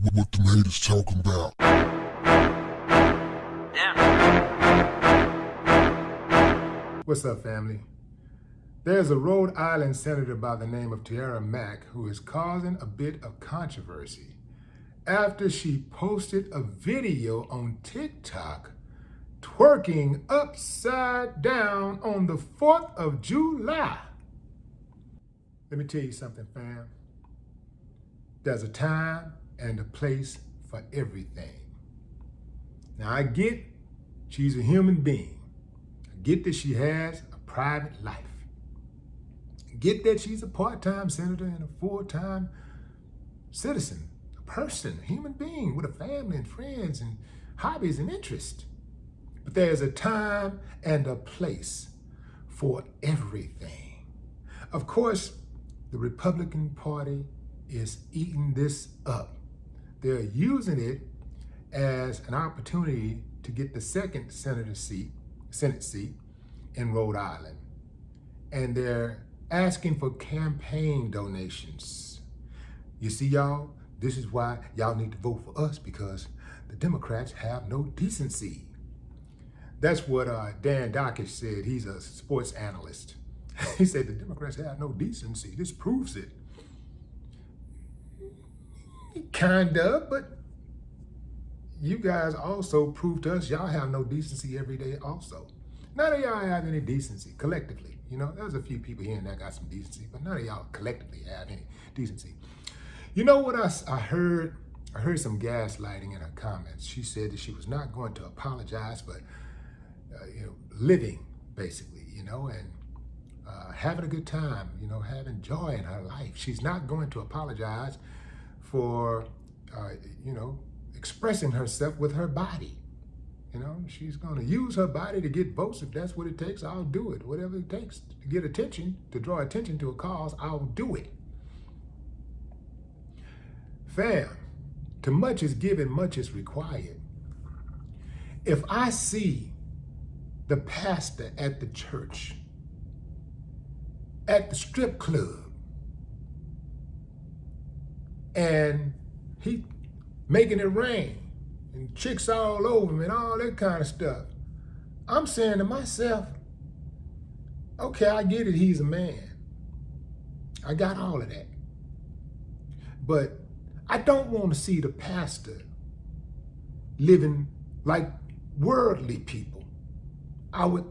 What them haters talking about? What's up, family? There's a Rhode Island senator by the name of Tiara Mack who is causing a bit of controversy after she posted a video on TikTok twerking upside down on the 4th of July. Let me tell you something, fam. There's a time and a place for everything. Now, I get she's a human being. I get that she has a private life. I get that she's a part-time senator and a full-time citizen, a person, a human being with a family and friends and hobbies and interests. But there's a time and a place for everything. Of course, the Republican Party is eating this up. They're using it as an opportunity to get the second Senate seat in Rhode Island. And they're asking for campaign donations. You see, y'all, this is why y'all need to vote for us, because the Democrats have no decency. That's what Dan Dockish said. He's a sports analyst. He said the Democrats have no decency. This proves it. Kind of, but you guys also prove to us y'all have no decency every day also. None of y'all have any decency collectively. You know, there's a few people here and there got some decency, but none of y'all collectively have any decency. You know what I heard? I heard some gaslighting in her comments. She said that she was not going to apologize for living, basically, and having a good time, having joy in her life. She's not going to apologize for, expressing herself with her body. She's going to use her body to get votes. If that's what it takes, I'll do it. Whatever it takes to get attention, to draw attention to a cause, I'll do it. Fam, to much is given, much is required. If I see the pastor at the church, at the strip club, and he making it rain, and chicks all over him and all that kind of stuff, I'm saying to myself, okay, I get it, he's a man. I got all of that. But I don't want to see the pastor living like worldly people. I would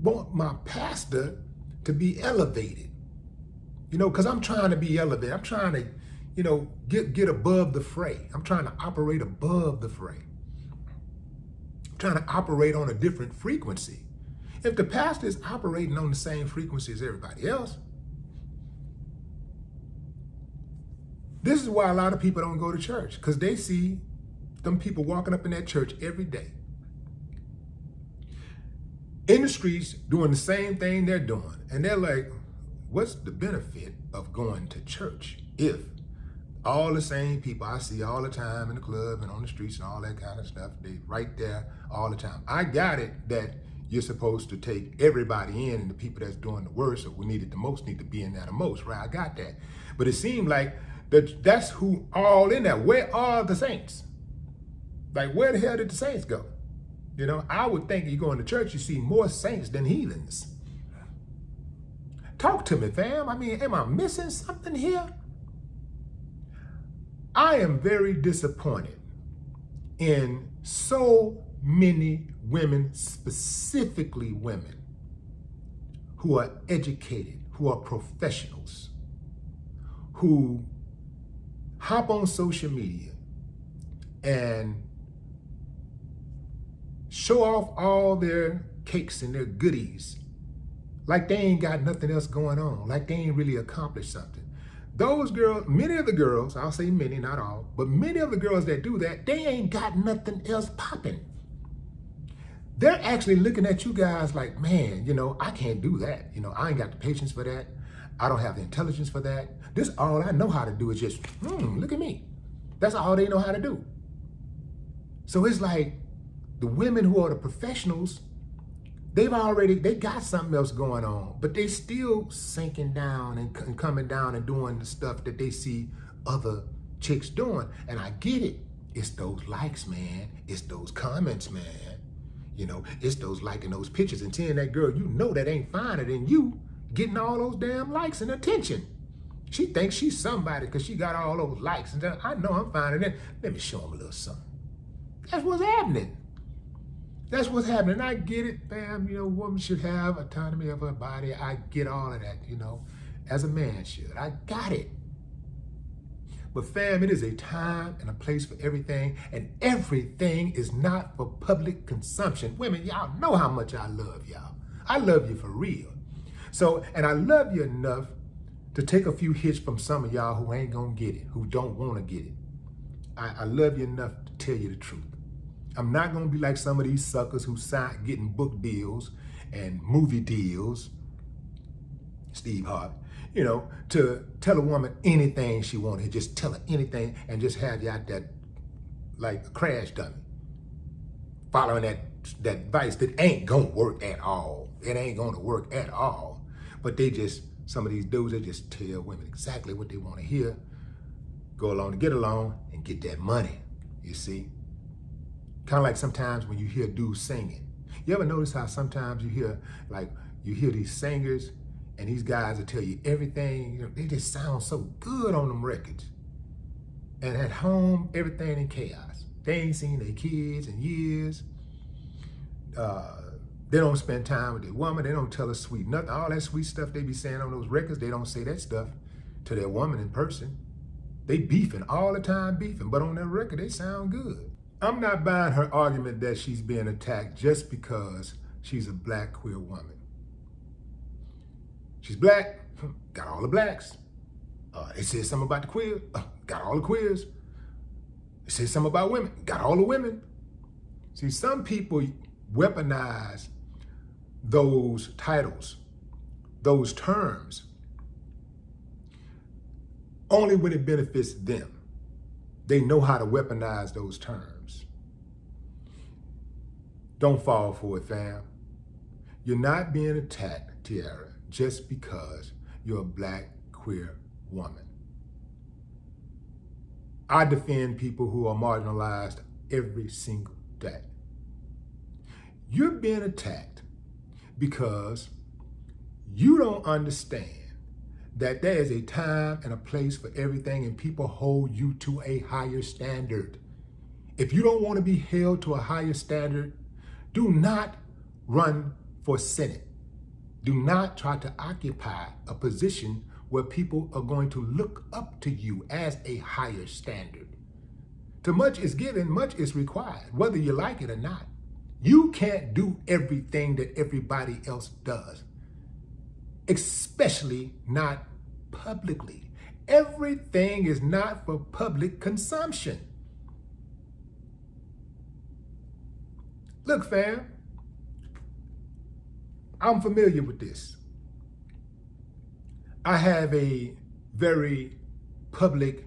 want my pastor to be elevated, because I'm trying to be elevated. I'm trying to, get above the fray. I'm trying to operate above the fray. I'm trying to operate on a different frequency. If the pastor is operating on the same frequency as everybody else, this is why a lot of people don't go to church, because they see them people walking up in that church every day, in the streets doing the same thing they're doing. And they're like, what's the benefit of going to church if all the same people I see all the time in the club and on the streets and all that kind of stuff, they right there all the time? I got it that you're supposed to take everybody in, and the people that's doing the worst or who need it the most need to be in there the most, right? I got that. But it seemed like that's who all in there. Where are the saints? Like, where the hell did the saints go? I would think you go into church, you see more saints than heathens. Talk to me, fam. I mean, am I missing something here? I am very disappointed in so many women, specifically women, who are educated, who are professionals, who hop on social media and show off all their cakes and their goodies like they ain't got nothing else going on, like they ain't really accomplished something. Those girls, many of the girls, I'll say many, not all, but many of the girls that do that, they ain't got nothing else popping. They're actually looking at you guys like, man, I can't do that. I ain't got the patience for that. I don't have the intelligence for that. This all I know how to do is just, look at me. That's all they know how to do. So it's like the women who are the professionals, they got something else going on, but they still sinking down and coming down and doing the stuff that they see other chicks doing. And I get it. It's those likes, man. It's those comments, man. You know, it's those liking those pictures and telling that girl, you know that ain't finer than you, getting all those damn likes and attention. She thinks she's somebody because she got all those likes. And I know I'm finer than, let me show him a little something. That's what's happening. That's what's happening. I get it, fam. You know, woman should have autonomy of her body. I get all of that, you know, as a man should. I got it. But fam, it is a time and a place for everything, and everything is not for public consumption. Women, y'all know how much I love y'all. I love you for real. So, and I love you enough to take a few hits from some of y'all who ain't gonna get it, who don't wanna get it. I love you enough to tell you the truth. I'm not gonna be like some of these suckers who sign getting book deals and movie deals, Steve Harvey, you know, to tell a woman anything she wanted, just tell her anything and just have you out there like a crash dummy, following that advice that ain't gonna work at all. It ain't gonna work at all. But they just, some of these dudes, they just tell women exactly what they wanna hear, go along to get along and get that money, you see? Kind of like sometimes when you hear dudes singing. You ever notice how sometimes you hear these singers and these guys will tell you everything, you know, they just sound so good on them records. And at home, everything in chaos. They ain't seen their kids in years. They don't spend time with their woman. They don't tell her sweet nothing. All that sweet stuff they be saying on those records, they don't say that stuff to their woman in person. They beefing all the time, beefing, but on that record, they sound good. I'm not buying her argument that she's being attacked just because she's a black queer woman. She's black, got all the blacks. It says something about the queers, got all the queers. It says something about women, got all the women. See, some people weaponize those titles, those terms, only when it benefits them. They know how to weaponize those terms. Don't fall for it, fam. You're not being attacked, Tiara, just because you're a black queer woman. I defend people who are marginalized every single day. You're being attacked because you don't understand that there is a time and a place for everything, and people hold you to a higher standard. If you don't want to be held to a higher standard, do not run for Senate. Do not try to occupy a position where people are going to look up to you as a higher standard. Too much is given, much is required, whether you like it or not. You can't do everything that everybody else does, especially not publicly. Everything is not for public consumption. Look, fam, I'm familiar with this. I have a very public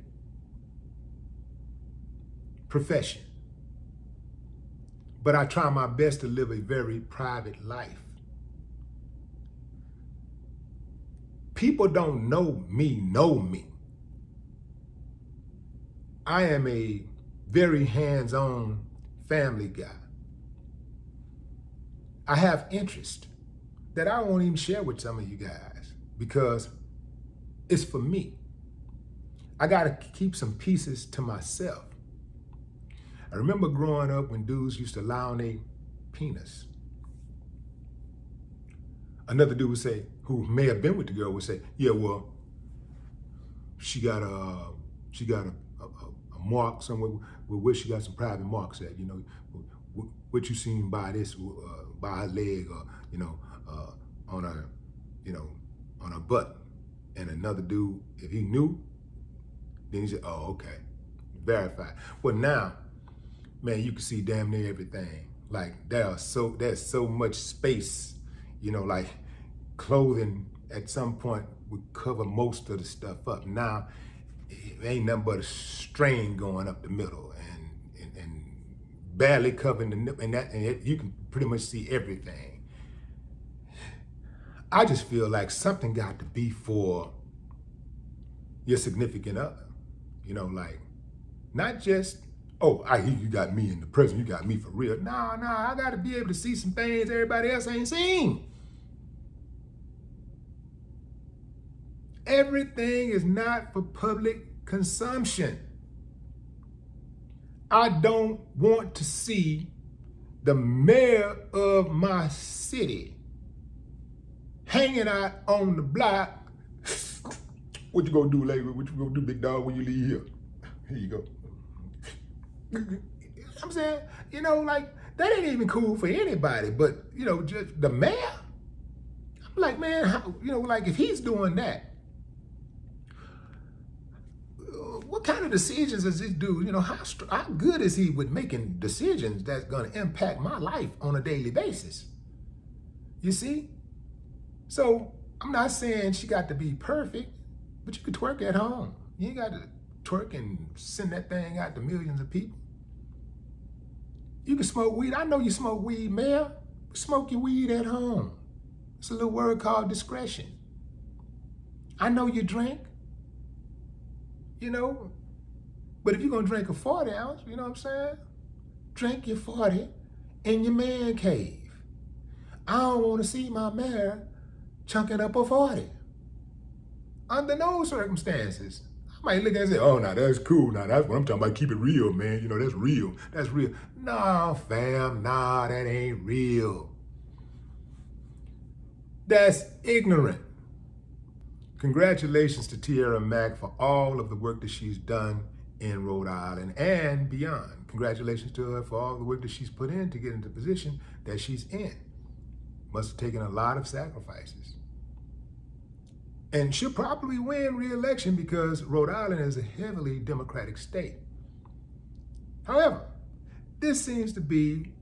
profession, but I try my best to live a very private life. People don't know me. I am a very hands-on family guy. I have interest that I won't even share with some of you guys because it's for me. I gotta keep some pieces to myself. I remember growing up when dudes used to lie on their penis. Another dude would say, who may have been with the girl, would say, yeah, well, she got a mark somewhere where she got some private marks at, you know, what you seen by this, by her leg, or, you know, on her, you know, on her butt. And another dude, if he knew, then he said, oh, okay, verified. Well, now, man, you can see damn near everything. Like there's so much space, you know, like clothing at some point would cover most of the stuff up. Now, it ain't nothing but a string going up the middle and barely covering the nip, and you can pretty much see everything. I just feel like something got to be for your significant other, you know, like Not just, oh, you got me in the present, you got me for real. No, I got to be able to see some things everybody else ain't seen. Everything is not for public consumption. I don't want to see the mayor of my city hanging out on the block. What you gonna do, lady? What you gonna do, big dog, when you leave here? Here you go. I'm saying, like, that ain't even cool for anybody, but, just the mayor? I'm like, man, like, if he's doing that, what kind of decisions does this do? How good is he with making decisions that's gonna impact my life on a daily basis? You see? So, I'm not saying she got to be perfect, but you could twerk at home. You ain't got to twerk and send that thing out to millions of people. You can smoke weed. I know you smoke weed, Mayor. Smoke your weed at home. It's a little word called discretion. I know you drink, but if you're going to drink a 40 ounce, you know what I'm saying? Drink your 40 in your man cave. I don't want to see my mayor chunking up a 40. Under no circumstances. I might look at it and say, oh, now that's cool. Now that's what I'm talking about. Keep it real, man. That's real. That's real. Nah, fam. Nah, that ain't real. That's ignorant. Congratulations to Tierra Mack for all of the work that she's done in Rhode Island and beyond. Congratulations to her for all the work that she's put in to get into the position that she's in. Must have taken a lot of sacrifices. And she'll probably win re-election because Rhode Island is a heavily Democratic state. However, this seems to be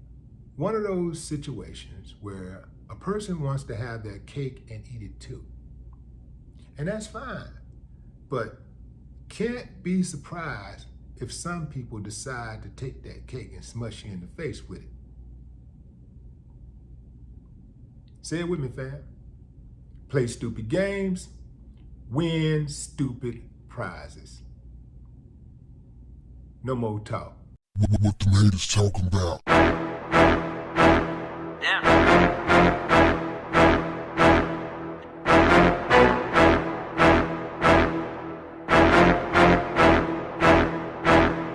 one of those situations where a person wants to have their cake and eat it too. And that's fine, but can't be surprised if some people decide to take that cake and smush you in the face with it. Say it with me, fam. Play stupid games, win stupid prizes. No more talk. What the haters talking about?